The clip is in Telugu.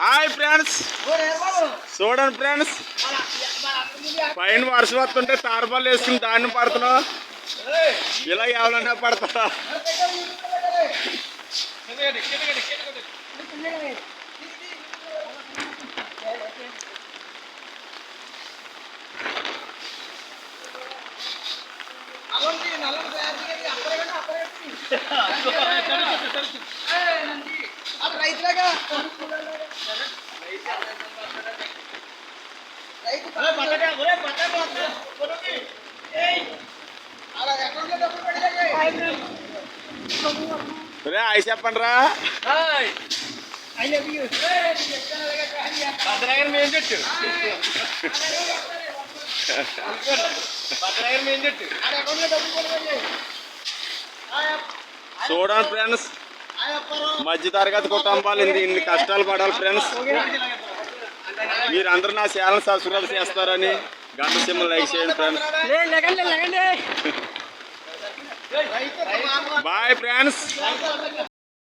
హాయ్ ఫ్రెండ్స్, చూడండి ఫ్రెండ్స్, పైన వర్షం వస్తుంటే తారపాలు వేసుకుని దాన్ని పడుతున్నావు. ఇలా ఎవరైనా పడతా. హాయ్ చెప్పండి రా. చూడండి ఫ్రెండ్స్, మధ్య తరగతి కుటుంబాలు ఇన్ని కష్టాలు పడాలి ఫ్రెండ్స్. మీరందరూ నా ఛానల్ సబ్స్క్రైబ్ చేస్తారని గంట సింబల్ లైక్ చేయండి ఫ్రెండ్స్. Bye friends.